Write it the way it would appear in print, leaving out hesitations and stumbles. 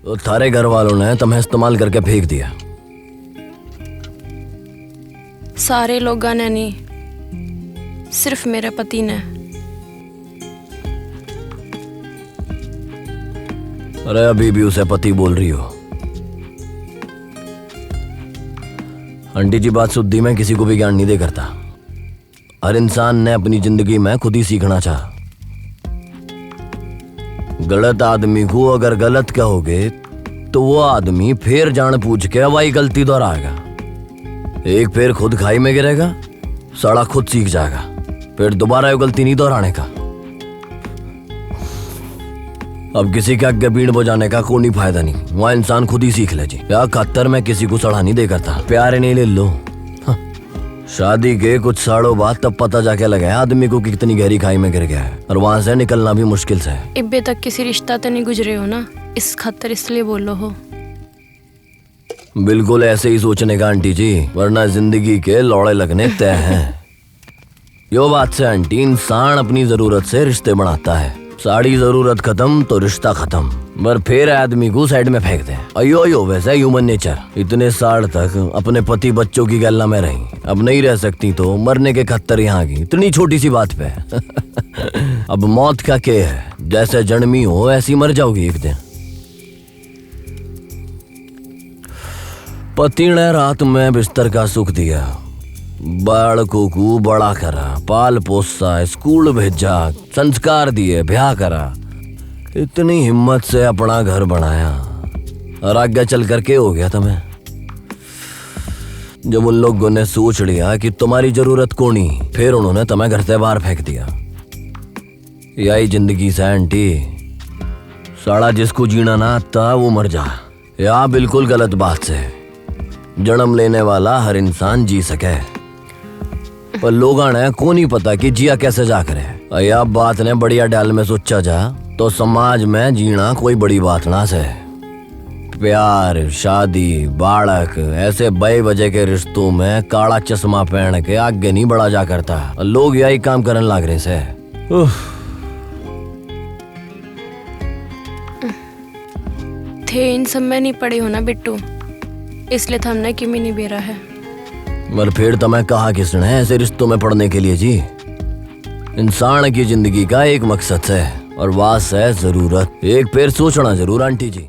तो थारे घर वालों ने तुम्हें इस्तेमाल करके फेंक दिया। सारे लोगों ने नहीं, सिर्फ मेरे पति ने। अरे अभी भी उसे पति बोल रही हो? आंटी जी, बात शुद्धि में किसी को भी ज्ञान नहीं दे करता। हर इंसान ने अपनी जिंदगी में खुद ही सीखना चाहा। गलत आदमी को अगर गलत कहोगे तो वो आदमी फिर जान पूछ के वही गलती दोहराएगा। एक फिर खुद खाई में गिरेगा, साला खुद सीख जाएगा, फिर दोबारा वो गलती नहीं दोहराने का। अब किसी के आगे बीड़ बजाने का कोई फायदा नहीं, वहाँ इंसान खुद ही सीख ले जी। या खतर में किसी को सड़ा नहीं दे करता, प्यारे नहीं ले लो। हाँ। शादी के कुछ सालों बाद तब पता जाके लगा आदमी को कितनी गहरी खाई में गिर गया है, और वहां से निकलना भी मुश्किल से है। इब्बे तक किसी रिश्ता तो नहीं गुजरे हो ना, इस खतर इसलिए बोलो हो। बिल्कुल ऐसे ही सोचने का आंटी जी, वरना जिंदगी के लौड़े लगने तय हैं। यो बात से आंटी, इंसान अपनी जरूरत से रिश्ते बनाता है। साड़ी जरूरत खत्म तो रिश्ता खत्म, पर फिर आदमी को साइड में फेंक दे। अयो वैसा ह्यूमन नेचर। इतने साल तक अपने पति बच्चों की गल्ला में रही, अब नहीं रह सकती तो मरने के खतर यहाँ की, इतनी छोटी सी बात पे। अब मौत का क्या है, जैसे जन्मी हो ऐसी मर जाओगी एक दिन। पति ने रात में बिस्तर का सुख दिया, बालकों को बड़ा करा, पाल पोसा, स्कूल भेजा, संस्कार दिए, ब्याह करा, इतनी हिम्मत से अपना घर बनाया, और आगे चल करके हो गया तुम्हें। जब उन लोगों ने सोच लिया कि तुम्हारी जरूरत को नहीं, फिर उन्होंने तुम्हें घर से बाहर फेंक दिया। यही जिंदगी से आंटी, साला जिसको जीना ना आता वो मर जा। या बिल्कुल गलत बात से जन्म लेने वाला हर इंसान जी सके, पर लोगों ने को नहीं पता कि जिया कैसे जा करे। या बात ने बढ़िया डाल में सोचा जा तो समाज में जीना कोई बड़ी बात ना से। प्यार, शादी, बालक, ऐसे बे वजह के रिश्तों में काला चश्मा पहन के आगे नहीं बढ़ा जा करता। लोग यही काम करने लग रहे से। थे इन सब में नहीं पड़े हो ना बिट्टू, इसलिए तो हमने किमी नहीं बेरा है। मगर फिर तो मैं कहा किसने ऐसे रिश्तों में पड़ने के लिए जी। इंसान की जिंदगी का एक मकसद है, और वास है जरूरत। एक फिर सोचना जरूर आंटी जी।